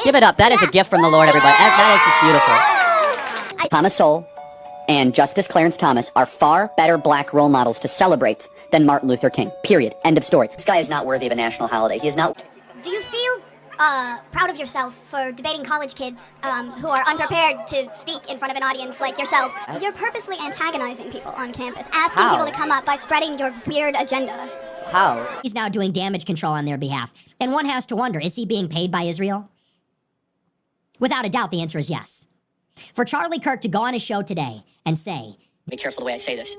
Give it up. That is a gift from the Lord, everybody. That is just beautiful. Thomas Sowell and Justice Clarence Thomas are far better black role models to celebrate than Martin Luther King. Period. End of story. This guy is not worthy of a national holiday. He is not. Do you feel proud of yourself for debating college kids who are unprepared to speak in front of an audience like yourself? You're purposely antagonizing people on campus, asking people to come up by spreading your weird agenda. How? He's now doing damage control on their behalf. And one has to wonder, is he being paid by Israel? Without a doubt, the answer is yes. For Charlie Kirk to go on his show today and say, Be careful the way I say this.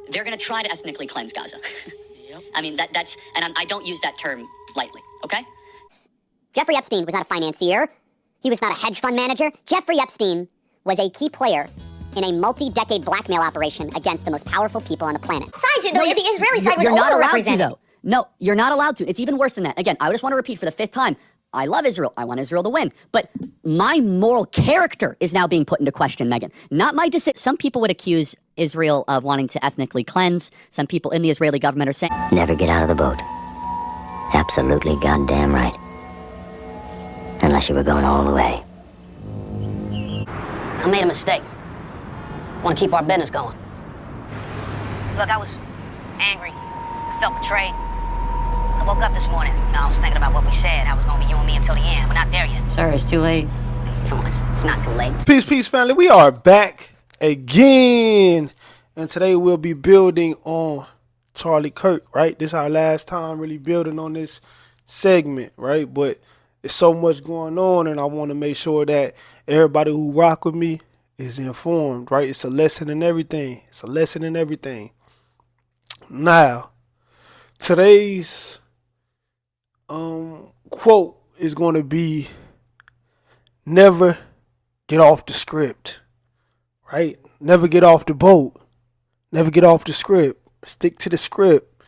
They're going to try to ethnically cleanse Gaza. I mean, that's, and I don't use that term lightly, okay? Jeffrey Epstein was not a financier. He was not a hedge fund manager. Jeffrey Epstein was a key player in a multi-decade blackmail operation against the most powerful people on the planet. Sides, though, the Israeli side was You're not allowed to, overrepresented. though. No, you're not allowed to. It's even worse than that. Again, I just want to repeat for the 5th time. I love Israel. I want Israel to win. But my moral character is now being put into question, Megan. Not my decision. Some people would accuse Israel of wanting to ethnically cleanse. Some people in the Israeli government are saying, Never get out of the boat. Absolutely goddamn right. Unless you were going all the way. I made a mistake. Want to keep our business going. Look, I was angry. I felt betrayed. I woke up this morning. I was thinking about what we said. I was going to be you and me until the end. We're not there yet. Sir, it's too late. Come on, it's not too late. Peace, family. We are back again. And today we'll be building on Charlie Kirk, right? This is our last time really building on this segment, right? But there's so much going on, and I want to make sure that everybody who rock with me is informed, right? It's a lesson in everything. It's a lesson in everything. Now, today's quote is going to be, never get off the script, right? Never get off the boat. Never get off the script. Stick to the script.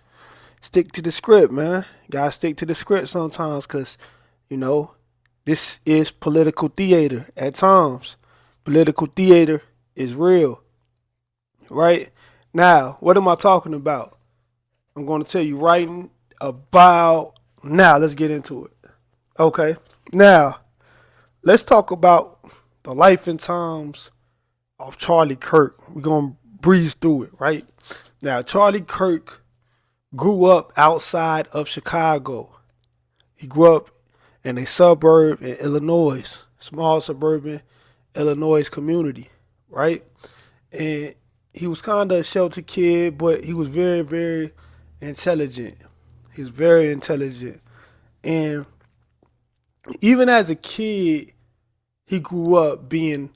Stick to the script, man. You gotta stick to the script sometimes, because, you know, this is political theater at times. Political theater is real, right? Now, what am I talking about? I'm going to tell you right about now. Let's get into it. Okay. Now, let's talk about the life and times of Charlie Kirk. We're going to breeze through it, right? Now, Charlie Kirk grew up outside of Chicago. He grew up in a suburb in Illinois, small suburban Illinois community, right? And he was kind of a sheltered kid, but he was very, very intelligent. He was very intelligent. And even as a kid, he grew up being,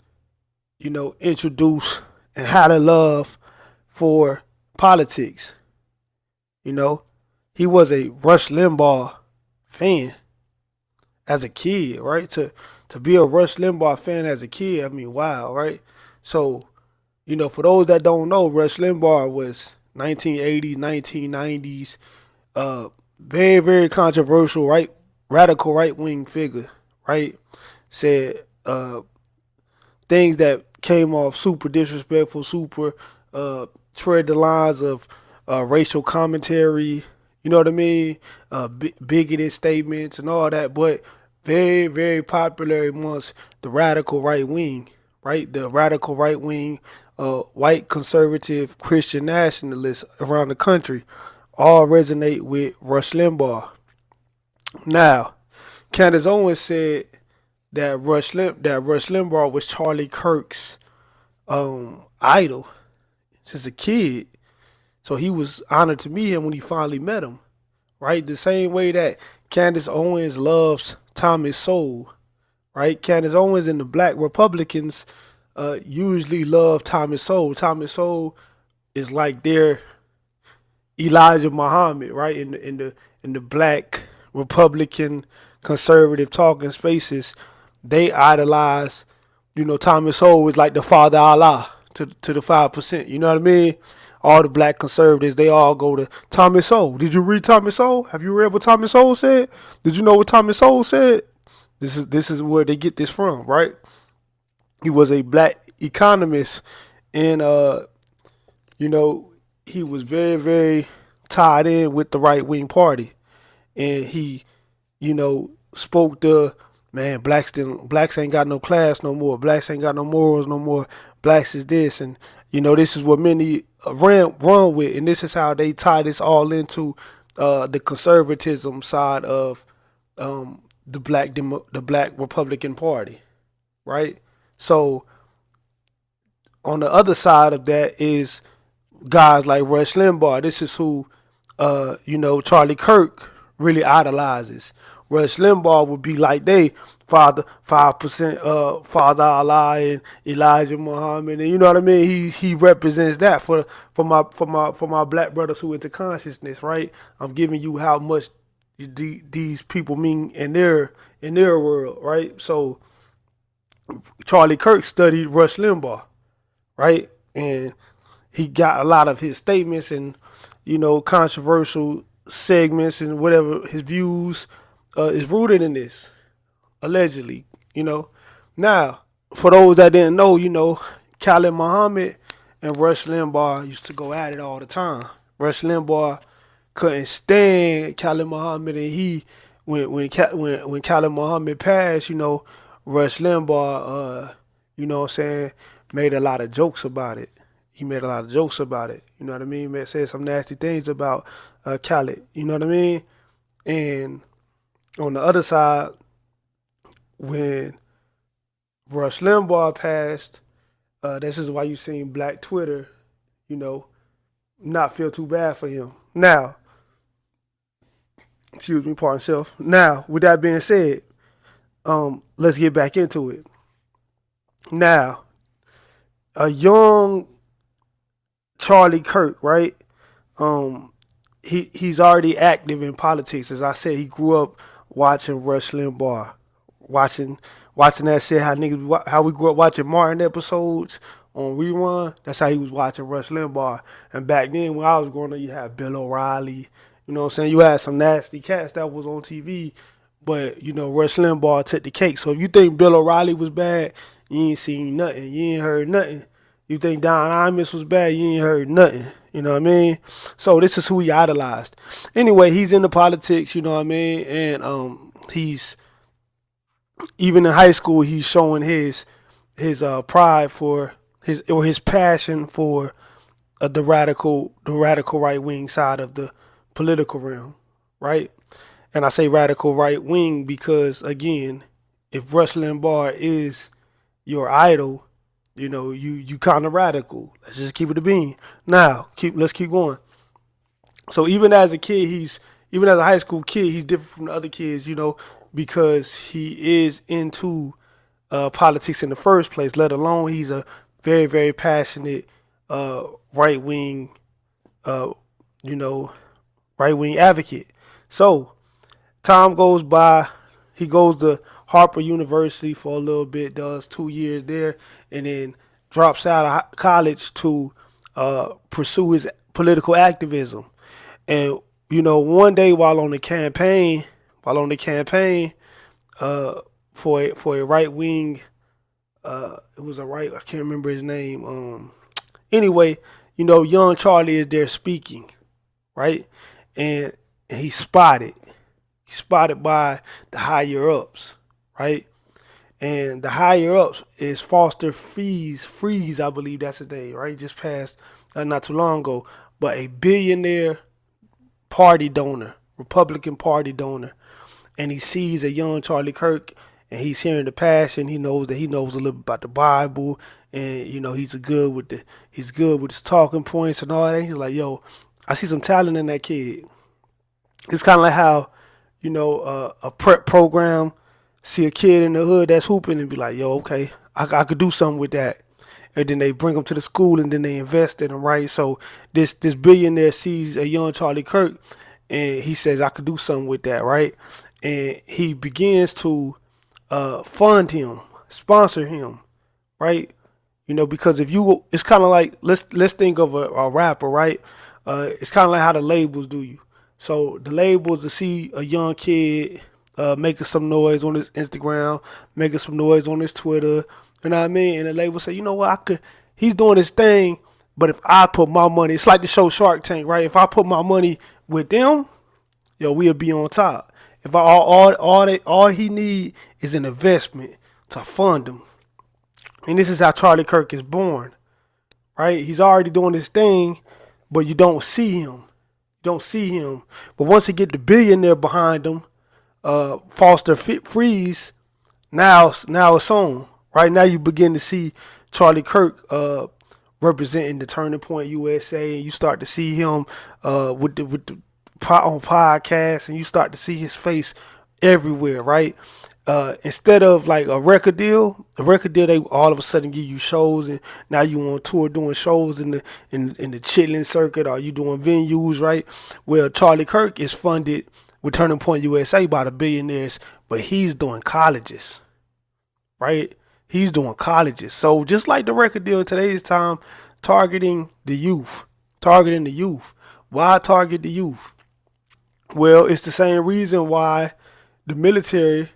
you know, introduced and had a love for politics. You know, he was a Rush Limbaugh fan as a kid, right? To be a Rush Limbaugh fan as a kid, I mean, wow, right? So, you know, for those that don't know, Rush Limbaugh was 1980s, 1990s, very, very controversial, right? Radical right-wing figure, right? Said things that came off super disrespectful, super tread the lines of racial commentary, you know what I mean? Bigoted statements and all that, but very, very popular amongst the radical right wing, right? The radical right wing, white conservative Christian nationalists around the country all resonate with Rush Limbaugh. Now, Candace Owens said that Rush Limbaugh was Charlie Kirk's idol since a kid. So he was honored to meet him when he finally met him, right? The same way that Candace Owens loves Thomas Sowell, right? Candace Owens and the Black Republicans usually love Thomas Sowell. Thomas Sowell is like their Elijah Muhammad, right? In the Black Republican conservative talking spaces, they idolize, you know, Thomas Sowell is like the Father Allah to the 5%. You know what I mean? All the black conservatives, they all go to Thomas Sowell. Did you read Thomas Sowell? Have you read what Thomas Sowell said? Did you know what Thomas Sowell said? This is where they get this from, right? He was a black economist, and you know, he was very, very tied in with the right wing party, and he, you know, spoke the man, blacks ain't got no class no more. Blacks ain't got no morals no more. Blacks is this, and this is what many run with, and this is how they tie this all into the conservatism side of the Black Republican Party, right? So on the other side of that is guys like Rush Limbaugh. This is who Charlie Kirk really idolizes. Rush Limbaugh would be like they father 5%, Father Allah and Elijah Muhammad, and you know what I mean. He represents that for my black brothers who into consciousness, right? I'm giving you how much these people mean in their world, right? So Charlie Kirk studied Rush Limbaugh, right, and he got a lot of his statements and controversial segments and whatever his views is rooted in this, allegedly. Now, for those that didn't know, Khalid Muhammad and Rush Limbaugh used to go at it all the time. Rush Limbaugh couldn't stand Khalid Muhammad, and when Khalid Muhammad passed, Rush Limbaugh, what I'm saying, made a lot of jokes about it. He made a lot of jokes about it. You know what I mean? Said some nasty things about Khaled. You know what I mean? And on the other side, when Rush Limbaugh passed, this is why you seen Black Twitter, not feel too bad for him. Now, excuse me, pardon self. Now, with that being said, let's get back into it. Now, a young Charlie Kirk, right? He's already active in politics. As I said, he grew up watching Rush Limbaugh, watching that shit. How we grew up watching Martin episodes on rerun. That's how he was watching Rush Limbaugh. And back then, when I was growing up, you had Bill O'Reilly. You know what I'm saying? You had some nasty cats that was on TV, but Rush Limbaugh took the cake. So if you think Bill O'Reilly was bad, you ain't seen nothing. You ain't heard nothing. You think Don Imus was bad, you ain't heard nothing. You know what I mean? So this is who he idolized. Anyway, he's into politics, you know what I mean? And he's, even in high school, he's showing his pride for his passion for the radical right wing side of the political realm, right? And I say radical right wing because, again, if Rush Limbaugh is your idol, you kind of radical. Let's just keep it a bean. Now, let's keep going. So even as a high school kid, he's different from the other kids, because he is into politics in the first place. Let alone he's a very, very passionate right wing, right wing advocate. So time goes by. He goes to Harper University for a little bit, does 2 years there, and then drops out of college to pursue his political activism. And one day while on the campaign for a right wing, it was I can't remember his name. Anyway, young Charlie is there speaking, right, and he's spotted by the higher ups, right? And the higher ups is Foster Freeze, I believe that's his name, right? Just passed not too long ago, but a billionaire party donor, Republican Party donor, and he sees a young Charlie Kirk, and he's hearing the passion. He knows a little bit about the Bible, and he's good with his talking points and all that. He's like, yo, I see some talent in that kid. It's kind of like how a prep program see a kid in the hood that's hooping and be like, yo, okay, I could do something with that. And then they bring him to the school and then they invest in him, right? So this billionaire sees a young Charlie Kirk and he says, I could do something with that, right? And he begins to fund him, sponsor him, right? Because it's kind of like, let's think of a rapper, right? It's kind of like how the labels do you. So the labels to see a young kid making some noise on his Instagram, making some noise on his Twitter, you know what I mean? And the label say, you know what, he's doing his thing, but if I put my money, it's like the show Shark Tank, right? If I put my money with them, we'll be on top. If all he need is an investment to fund him. And this is how Charlie Kirk is born, right? He's already doing his thing, but you don't see him. You don't see him. But once he get the billionaire behind him, Foster Freeze, now it's on. Right now you begin to see Charlie Kirk representing the Turning Point USA, and you start to see him with the on podcasts, and you start to see his face everywhere, right? Instead of like a record deal, they all of a sudden give you shows, and now you on tour doing shows in the Chitlin circuit, or you doing venues, right? Well, Charlie Kirk is funded with Turning Point USA by the billionaires, but he's doing colleges, right? He's doing colleges. So just like the record deal in today's time, targeting the youth. Why target the youth? Well, it's the same reason why the military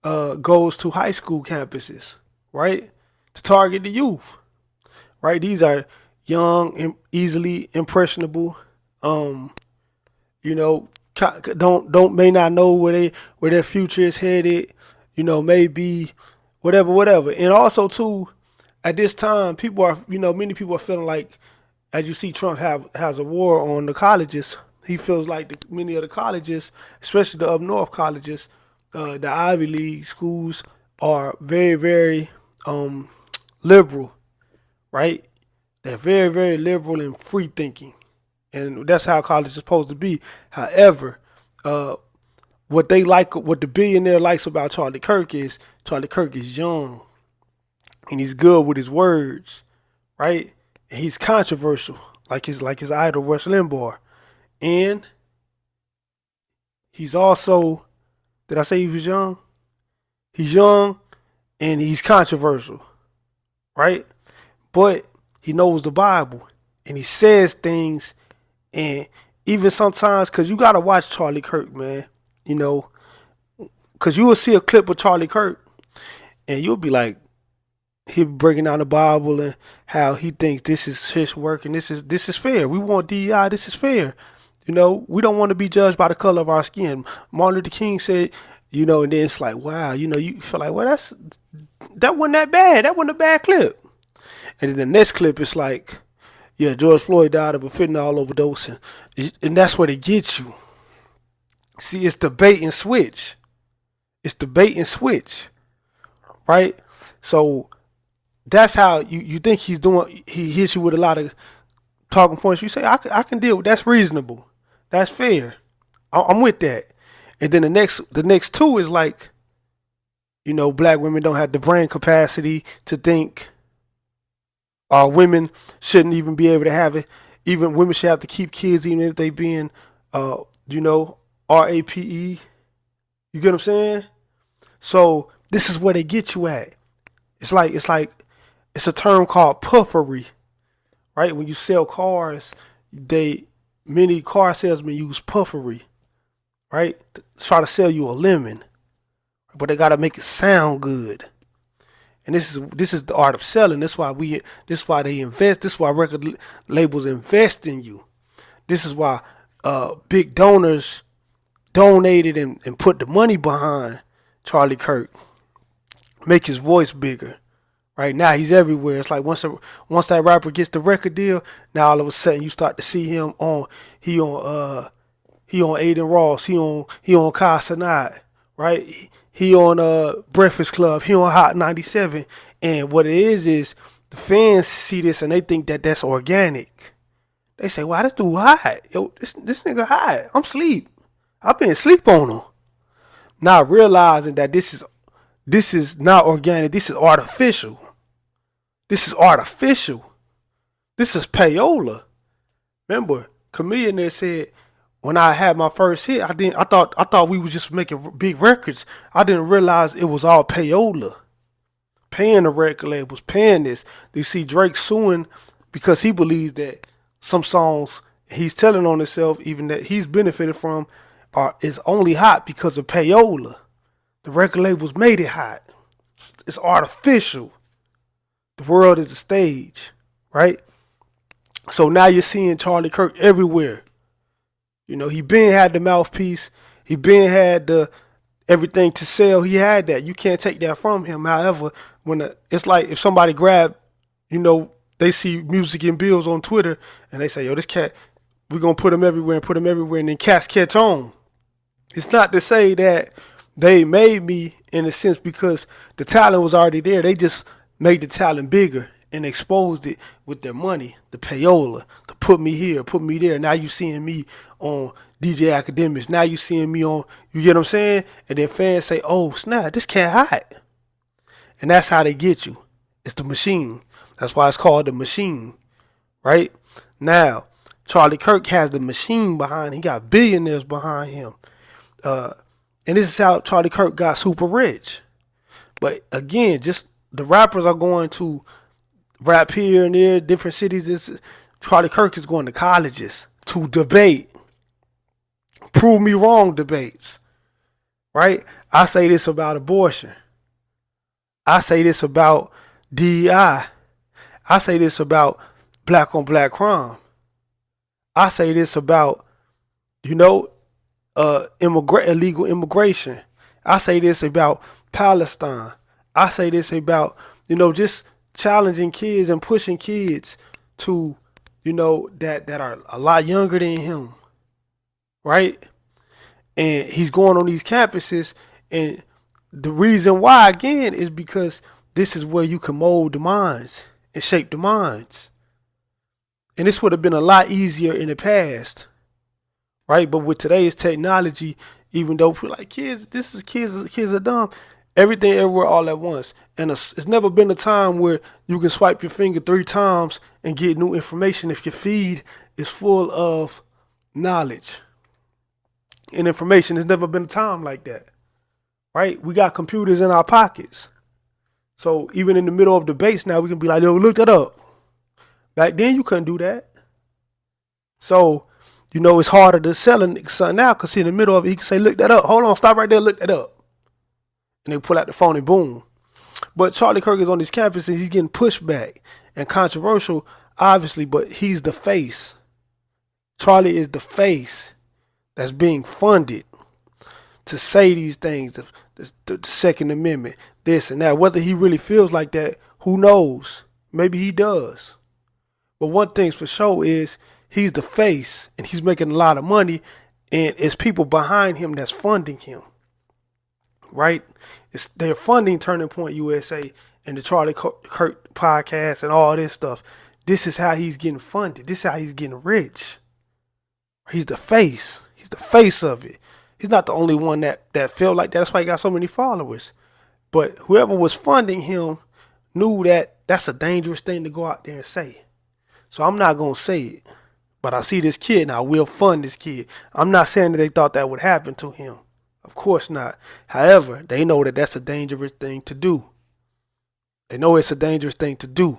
goes to high school campuses, right? To target the youth, right? These are young and easily impressionable. May not know where their future is headed. Maybe whatever. And also too, at this time, many people are feeling like, as you see, Trump has a war on the colleges. He feels like many of the colleges, especially the up north colleges, the Ivy League schools, are very, very liberal, right? They're very, very liberal and free thinking, and that's how college is supposed to be. However, what the billionaire likes about Charlie Kirk is young, and he's good with his words, right? And he's controversial, like his idol Rush Limbaugh, and he's also. Did I say he was young? He's young and he's controversial, right? But he knows the Bible and he says things, and even sometimes, because you got to watch Charlie Kirk, man, because you will see a clip of Charlie Kirk and you'll be like, he'll be breaking down the Bible and how he thinks this is his work and this is fair. We want DEI, this is fair. We don't want to be judged by the color of our skin. Martin Luther King said, and then it's like, wow, you feel like, well, that wasn't that bad. That wasn't a bad clip. And then the next clip is like, yeah, George Floyd died of a fentanyl overdose. And that's where they get you. See, it's the bait and switch. Right? So that's how you think he's doing. He hits you with a lot of talking points. You say, I can deal with that. That's reasonable. That's fair. I'm with that. And then the next two is like, black women don't have the brain capacity to think. Women shouldn't even be able to have it. Even women should have to keep kids, even if they being, RAPE. You get what I'm saying? So this is where they get you at. It's a term called puffery, right? When you sell cars, many car salesmen use puffery, right? To try to sell you a lemon, but they gotta make it sound good. And this is the art of selling. This is why they invest. This is why record labels invest in you. This is why big donors donated and put the money behind Charlie Kirk. Make his voice bigger. Right now he's everywhere. It's like once that rapper gets the record deal, now all of a sudden you start to see him on Aiden Ross, he on Kai Cenat, right? He on Breakfast Club, he on Hot 97. And what it is the fans see this and they think that that's organic. They say, wow, this dude hot. Yo, this nigga hot. I'm sleep. I've been asleep on him. Not realizing that this is not organic, this is artificial. This is payola. Remember, Chameleon there said, when I had my first hit, I thought we was just making big records. I didn't realize it was all payola. Paying the record labels, paying this. You see Drake suing because he believes that some songs he's telling on himself, even that he's benefited from, is only hot because of payola. The record labels made it hot. It's artificial. The world is a stage, right? So now you're seeing Charlie Kirk everywhere. He been had the mouthpiece. He been had the everything to sell. He had that. You can't take that from him. However, it's like if somebody grab, they see music and bills on Twitter and they say, yo, this cat, we're going to put him everywhere and then cats catch on. It's not to say that they made me in a sense because the talent was already there. They just made the talent bigger and exposed it with their money, the payola, to put me here, put me there. Now you seeing me on DJ Academics. Now you seeing me on, you get what I'm saying? And then fans say, oh, snap, this cat hot. And that's how they get you. It's the machine. That's why it's called the machine, right? Now, Charlie Kirk has the machine behind him. He got billionaires behind him. And this is how Charlie Kirk got super rich. But again, just the rappers are going to rap here and there, different cities. Charlie Kirk is going to colleges to debate. Prove me wrong debates. Right? I say this about abortion. I say this about DEI. I say this about black on black crime. I say this about, illegal immigration. I say this about Palestine. I say this about, just challenging kids and pushing kids to, that are a lot younger than him. Right? And he's going on these campuses, and the reason why, again, is because this is where you can mold the minds and shape the minds. And this would have been a lot easier in the past, right? But with today's technology, even though we're like, kids are dumb, everything everywhere all at once. And it's never been a time where you can swipe your finger 3 times and get new information if your feed is full of knowledge and information. There's never been a time like that, right? We got computers in our pockets. So even in the middle of debates now, we can be like, yo, look that up. Back then, you couldn't do that. So, it's harder to sell something now because in the middle of it, he can say, look that up. Hold on, stop right there, look that up. And they pull out the phone and boom. But Charlie Kirk is on this campus and he's getting pushback and controversial, obviously, but he's the face. Charlie is the face that's being funded to say these things, the Second Amendment, this and that. Whether he really feels like that, who knows? Maybe he does. But one thing's for sure is he's the face and he's making a lot of money, and it's people behind him that's funding him. Right? They're funding Turning Point USA and the Charlie Kirk podcast and all this stuff. This is how he's getting funded. This is how he's getting rich. He's the face. He's the face of it. He's not the only one that felt like that. That's why he got so many followers. But whoever was funding him knew that that's a dangerous thing to go out there and say. So I'm not going to say it. But I see this kid and I will fund this kid. I'm not saying that they thought that would happen to him. Of course not. However, they know that that's a dangerous thing to do. They know it's a dangerous thing to do.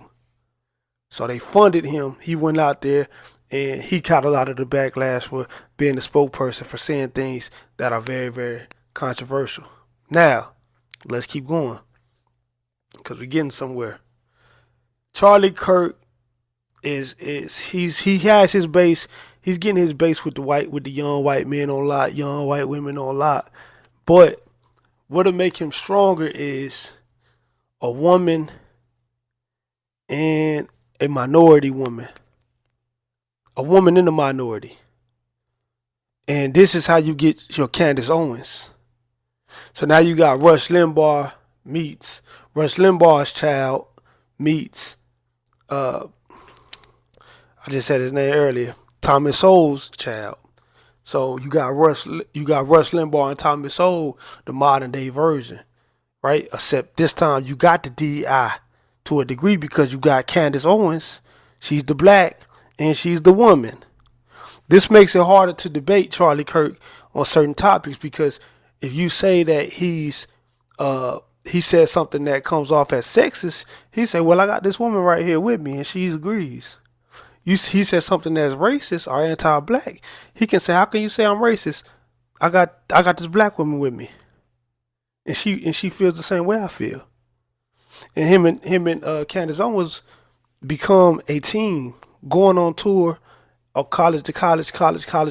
So they funded him. He went out there and he got a lot of the backlash for being the spokesperson for saying things that are very, very controversial. Now, let's keep going because we're getting somewhere. Charlie Kirk he has his base. He's getting his base with the young white men on lot, young white women on lot. But what'll make him stronger is a woman and a minority woman. A woman in a minority. And this is how you get your Candace Owens. So now you got Rush Limbaugh's child meets I just said his name earlier, Tommy Soul's child. So you got Rush Limbaugh and Tommy Soul, the modern day version, right? Except this time you got the DI to a degree because you got Candace Owens. She's the black and she's the woman. This makes it harder to debate Charlie Kirk on certain topics because if you say that he says something that comes off as sexist, he say, well, I got this woman right here with me and she agrees. He says something that's racist or anti-black. He can say, how can you say I'm racist? I got this black woman with me. And she feels the same way I feel. And him and Candace Owens become a team going on tour college to college,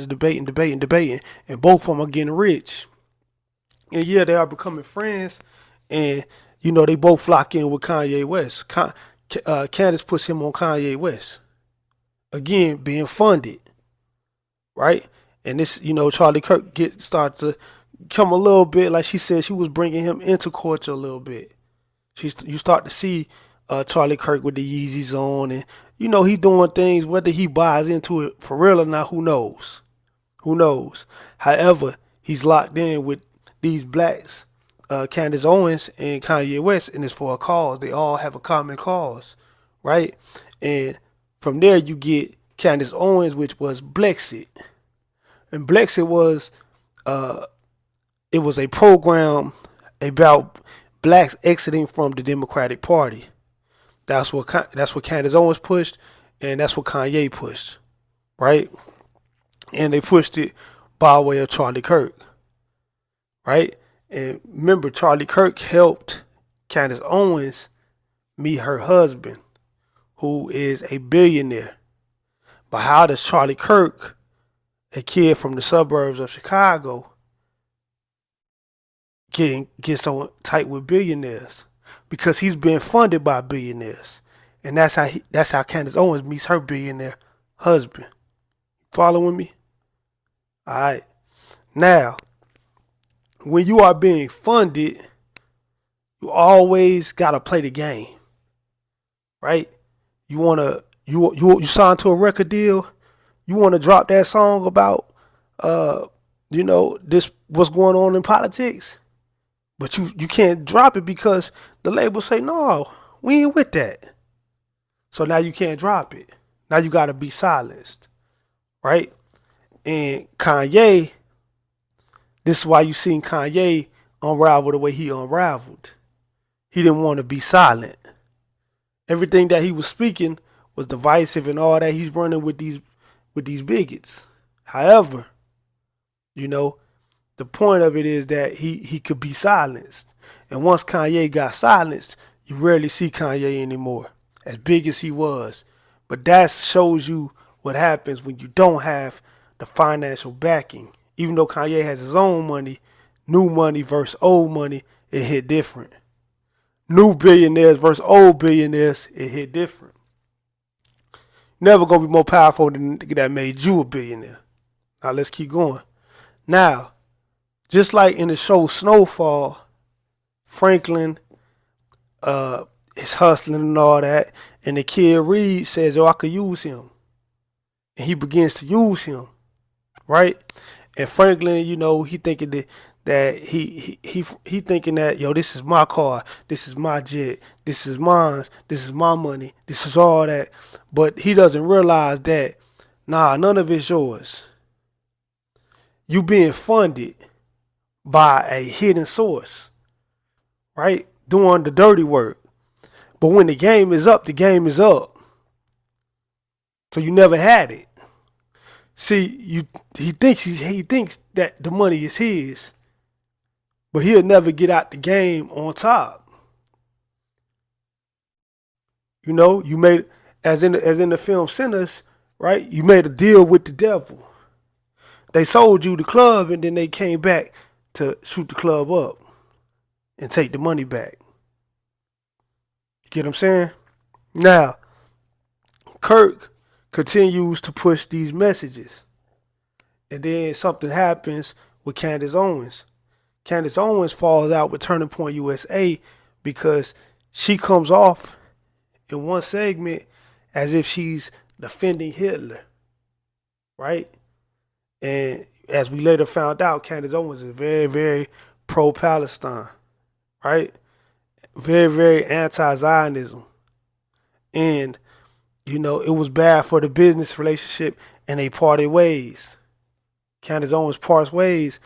debating, and both of them are getting rich. And yeah, they are becoming friends, and they both lock in with Kanye West. Candace puts him on Kanye West again, being funded, right? And this, Charlie Kirk starts to come a little bit, like she said, she was bringing him into culture a little bit. You start to see Charlie Kirk with the Yeezys on, and he doing things. Whether he buys into it for real or not, who knows? Who knows? However, he's locked in with these blacks, Candace Owens and Kanye West, and it's for a cause. They all have a common cause, right? And from there, you get Candace Owens, which was Blexit, and Blexit was it was a program about blacks exiting from the Democratic Party. That's what Candace Owens pushed, and that's what Kanye pushed, right? And they pushed it by way of Charlie Kirk, right? And remember, Charlie Kirk helped Candace Owens meet her husband, who is a billionaire. But how does Charlie Kirk, a kid from the suburbs of Chicago, get so tight with billionaires? Because he's been funded by billionaires, and that's how Candace Owens meets her billionaire husband. Following me? All right. Now, when you are being funded, you always gotta play the game, right? You sign to a record deal. You wanna drop that song about this what's going on in politics. But you can't drop it because the label say, no, we ain't with that. So now you can't drop it. Now you got to be silenced, right? And Kanye, this is why you seen Kanye unravel the way he unraveled. He didn't want to be silent. Everything that he was speaking was divisive and all that. He's running with these bigots. However, the point of it is that he could be silenced. And once Kanye got silenced, you rarely see Kanye anymore, as big as he was. But that shows you what happens when you don't have the financial backing. Even though Kanye has his own money, new money versus old money, it hit different. New billionaires versus old billionaires, it hit different. Never gonna be more powerful than the nigga that made you a billionaire. Now let's keep going. Now, just like in the show Snowfall, Franklin is hustling and all that, and the kid Reed says, I could use him. And he begins to use him, right? And Franklin, he thinking that he thinking that, this is my car, this is my jet, this is mine, this is my money, this is all that. But he doesn't realize that, none of it's yours. You being funded by a hidden source, right? Doing the dirty work. But when the game is up, the game is up. So you never had it. See, he thinks that the money is his, but he'll never get out the game on top. You made, as in the film Sinners, right? You made a deal with the devil. They sold you the club, and then they came back to shoot the club up and take the money back. You get what I'm saying? Now, Kirk continues to push these messages. And then something happens with Candace Owens. Candace Owens falls out with Turning Point USA because she comes off in one segment as if she's defending Hitler, right? And as we later found out, Candace Owens is very, very pro-Palestine, right? Very, very anti-Zionism. And, it was bad for the business relationship, and they parted ways. Candace Owens parts ways,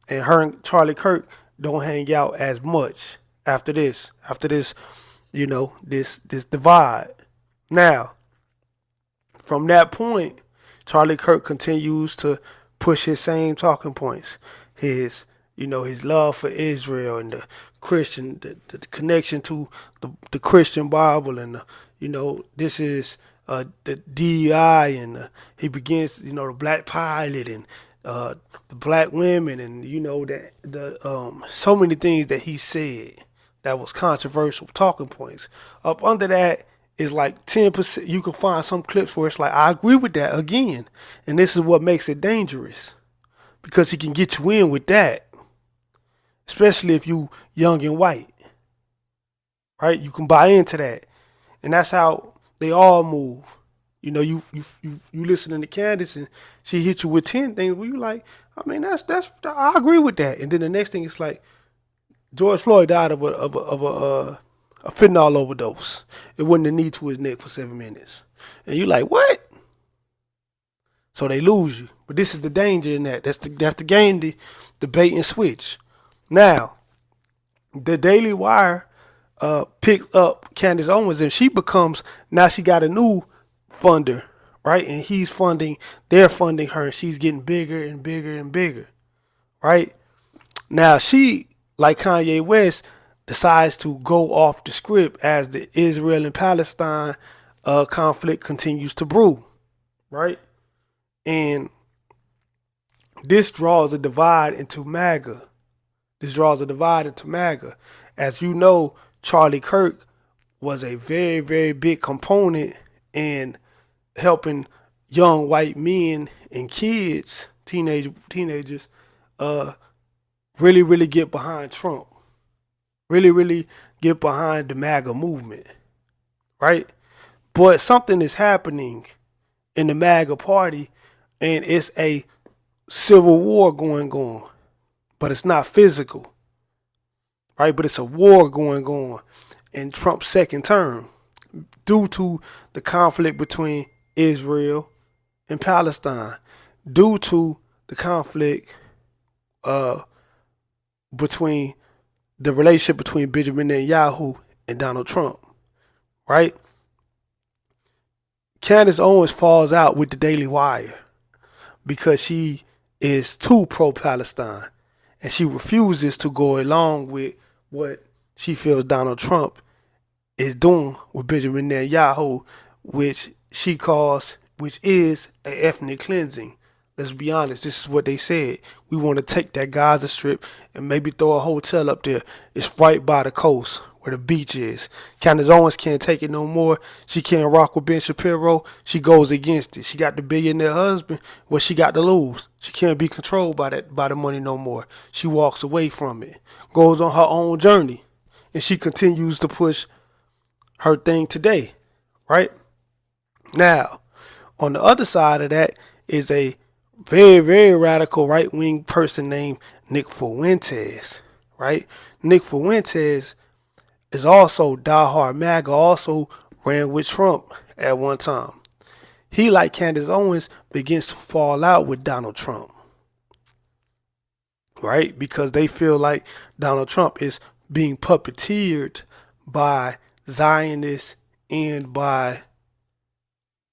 and her and Charlie Kirk don't hang out as much after this, this divide. Now, from that point, Charlie Kirk continues to push his same talking points. His love for Israel and the Christian, the connection to the Christian Bible, and this is the DEI, and he begins, the black pilot, and the black women, and that the so many things that he said that was controversial talking points. Up under that is like 10%. You can find some clips where it's like, I agree with that again, and this is what makes it dangerous, because he can get you in with that, especially if you young and white, right? You can buy into that, and that's how they all move. You listening to Candace, and she hit you with 10 things where you like, I mean, that's I agree with that, and then the next thing is like, George Floyd died of a fentanyl overdose. It wasn't a knee to his neck for 7 minutes, and you like, what? So they lose you. But this is the danger in that. That's the game, the bait and switch. Now, the Daily Wire picks up Candace Owens, and she got a new funder, right? And they're funding her, and she's getting bigger and bigger and bigger, right? Now she, like Kanye West, decides to go off the script as the Israel and Palestine conflict continues to brew, right? And this draws a divide into MAGA. As you know, Charlie Kirk was a very, very big component in helping young white men and kids, teenagers, really, really get behind Trump. Really, really get behind the MAGA movement, right? But something is happening in the MAGA party, and it's a civil war going on. But it's not physical, right? But it's a war going on in Trump's second term due to the conflict between Israel and Palestine, due to the conflict between the relationship between Benjamin Netanyahu and Donald Trump, right? Candace Owens falls out with the Daily Wire because she is too pro-Palestine, and she refuses to go along with what she feels Donald Trump is doing with Benjamin Netanyahu, which is an ethnic cleansing. Let's be honest, this is what they said. We want to take that Gaza Strip and maybe throw a hotel up there. It's right by the coast where the beach is. Candace Owens can't take it no more. She can't rock with Ben Shapiro. She goes against it. She got the billionaire husband. What she got to lose? She can't be controlled by the money no more. She walks away from it, goes on her own journey, and she continues to push her thing today, right? Now, on the other side of that is a very, very radical right-wing person named Nick Fuentes, right? Nick Fuentes is also diehard MAGA, also ran with Trump at one time. He, like Candace Owens, begins to fall out with Donald Trump, right? Because they feel like Donald Trump is being puppeteered by Zionists and by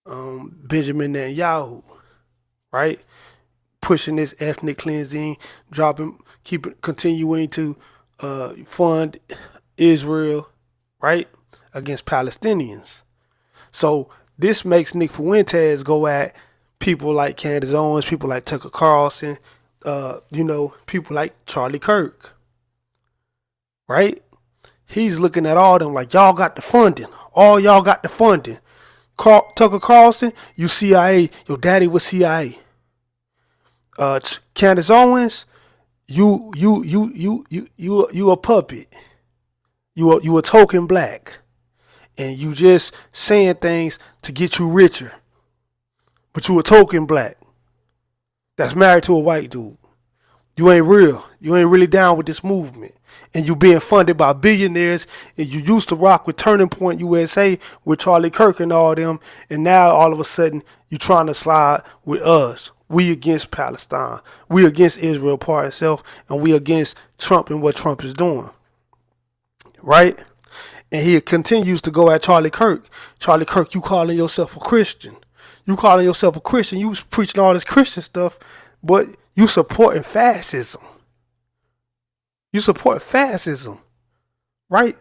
Benjamin Netanyahu, right? Pushing this ethnic cleansing, continuing to fund Israel, right, against Palestinians. So this makes Nick Fuentes go at people like Candace Owens, people like Tucker Carlson, people like Charlie Kirk, right? He's looking at all them like, y'all got the funding. All y'all got the funding. Tucker Carlson, you CIA. Your daddy was CIA. Candace Owens, you a puppet. You a token black, and you just saying things to get you richer. But you a token black that's married to a white dude. You ain't real. You ain't really down with this movement. And you being funded by billionaires, and you used to rock with Turning Point USA with Charlie Kirk and all them, and now all of a sudden you trying to slide with us. We against Palestine. We against Israel part itself, and we against Trump and what Trump is doing. Right? And he continues to go at Charlie Kirk. Charlie Kirk, you calling yourself a Christian. You calling yourself a Christian. You was preaching all this Christian stuff, but you supporting fascism. You support fascism, right?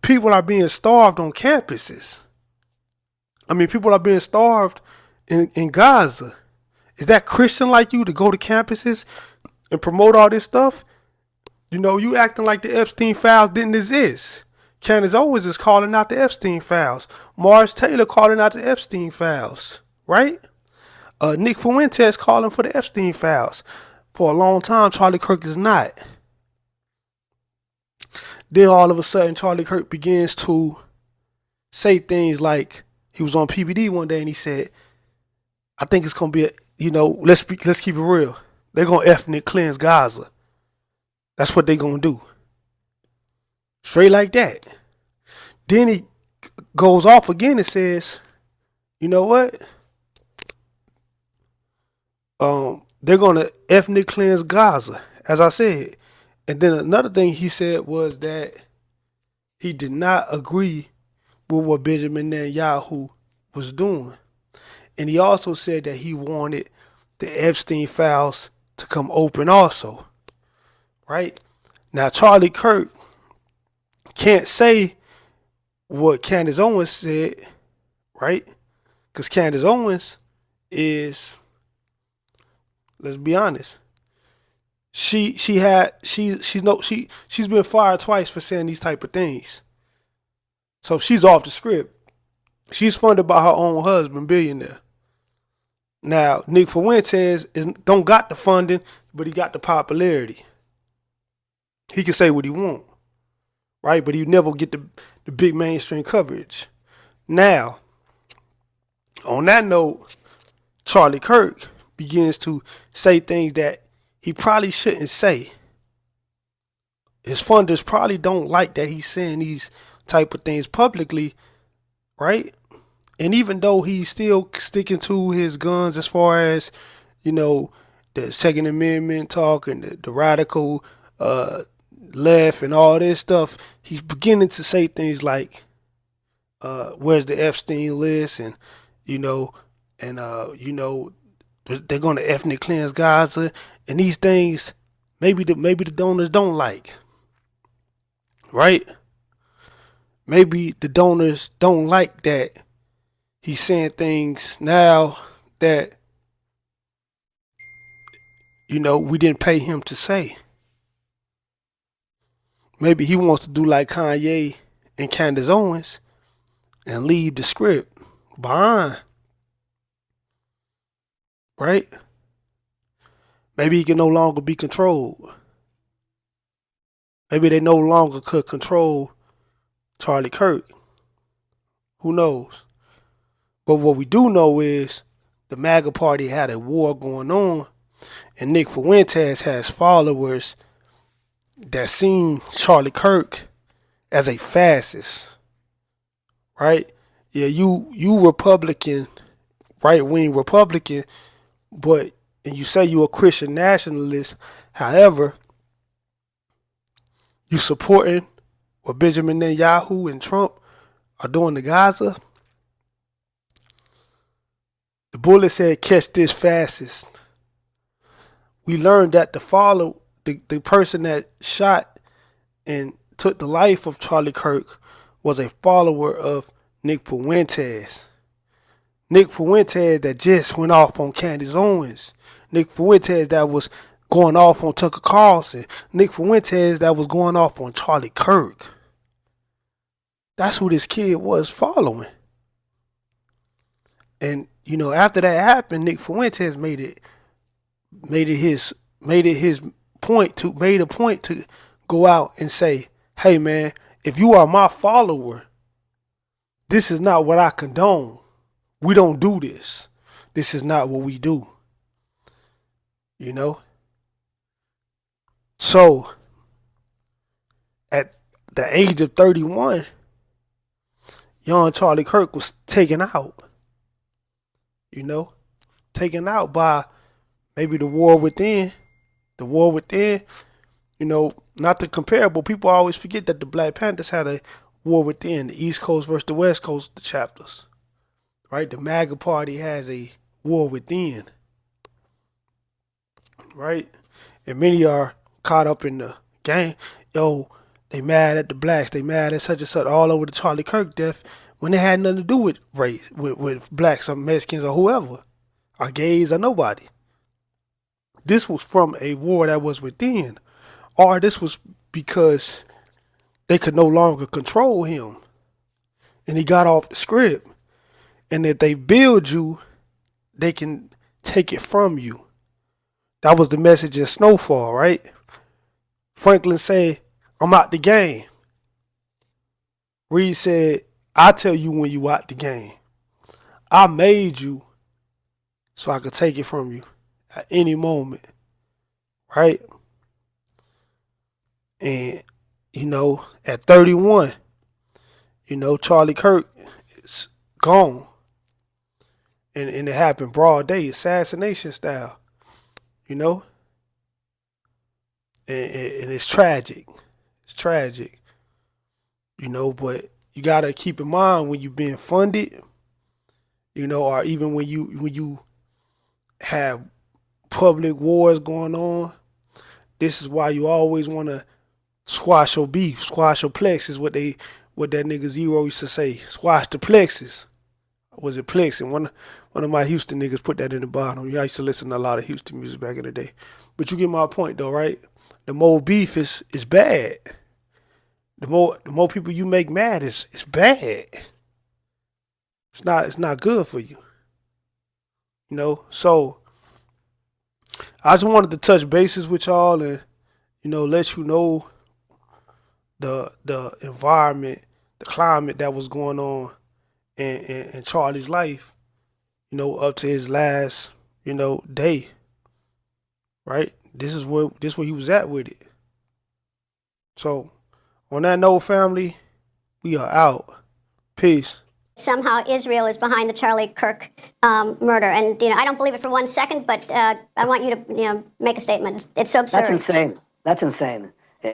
People are being starved on campuses. I mean, people are being starved in Gaza. Is that Christian like you to go to campuses and promote all this stuff? You know, you acting like the Epstein files didn't exist. Candace Owens is calling out the Epstein files. Morris Taylor calling out the Epstein files, right? Nick Fuentes calling for the Epstein files. For a long time, Charlie Kirk is not. Then all of a sudden, Charlie Kirk begins to say things like he was on PBD one day and he said, "I think it's gonna be let's keep it real. They're gonna ethnic cleanse Gaza. That's what they're gonna do." Straight like that. Then he goes off again and says, "You know what? They're gonna ethnic cleanse Gaza," as I said. And then another thing he said was that he did not agree with what Benjamin Netanyahu was doing. And he also said that he wanted the Epstein files to come open also. Right? Now, Charlie Kirk can't say what Candace Owens said, right? Because Candace Owens is, let's be honest, she's been fired twice for saying these type of things. So she's off the script. She's funded by her own husband, billionaire. Now, Nick Fuentes don't got the funding, but he got the popularity. He can say what he want, right? But he never get the big mainstream coverage. Now, on that note, Charlie Kirk begins to say things that he probably shouldn't say. His funders probably don't like that he's saying these type of things publicly, right? And even though he's still sticking to his guns as far as, the Second Amendment talk and the radical left and all this stuff, he's beginning to say things like, where's the Epstein list? And, they're going to ethnic cleanse Gaza. And these things, maybe the donors don't like, right? Maybe the donors don't like that he's saying things now that, we didn't pay him to say. Maybe he wants to do like Kanye and Candace Owens and leave the script behind, right? Maybe he can no longer be controlled. Maybe they no longer could control Charlie Kirk. Who knows? But what we do know is the MAGA party had a war going on, and Nick Fuentes has followers that seen Charlie Kirk as a fascist, right? Yeah, you Republican, right-wing Republican, and you say you're a Christian nationalist. However, you supporting what Benjamin Netanyahu and Trump are doing to Gaza. The bullet said, "Catch this fascist." We learned that the person that shot and took the life of Charlie Kirk was a follower of Nick Fuentes. Nick Fuentes that just went off on Candace Owens. Nick Fuentes that was going off on Tucker Carlson. Nick Fuentes that was going off on Charlie Kirk. That's who this kid was following. And after that happened, Nick Fuentes made a point to go out and say, "Hey man, if you are my follower, this is not what I condone. We don't do this. This is not what we do." So at the age of 31, young Charlie Kirk was taken out. Taken out by maybe the war within. The war within, not the comparable. People always forget that the Black Panthers had a war within, the East Coast versus the West Coast, the chapters. Right? The MAGA party has a war within. Right? And many are caught up in the game. They mad at the blacks. They mad at such and such all over the Charlie Kirk death. when it had nothing to do with race, with blacks or Mexicans or whoever, or gays or nobody. This was from a war that was within, or this was because they could no longer control him, and he got off the script. And if they build you, they can take it from you. That was the message in Snowfall, right? Franklin said, I'm out the game. Reed said, I tell you when you out the game. I made you so I could take it from you at any moment, right? And, at 31, Charlie Kirk is gone. And it happened broad day, assassination style, And it's tragic. It's tragic. But you gotta keep in mind when you're being funded, or even when you have public wars going on. This is why you always want to squash your beef, squash your plexus. What that nigga Zero used to say, squash the plexus. Was it plexus? One of my Houston niggas put that in the bottom. I used to listen to a lot of Houston music back in the day. But you get my point though, right? The more beef is bad. The more people you make mad is bad. It's not good for you. So I just wanted to touch bases with y'all and let you know the environment, the climate that was going on in Charlie's life, up to his last, day. Right? This is where he was at with it. So on that note, family, we are out. Peace. Somehow Israel is behind the Charlie Kirk murder, and I don't believe it for 1 second. But I want you to make a statement. It's so absurd. That's insane. That's insane.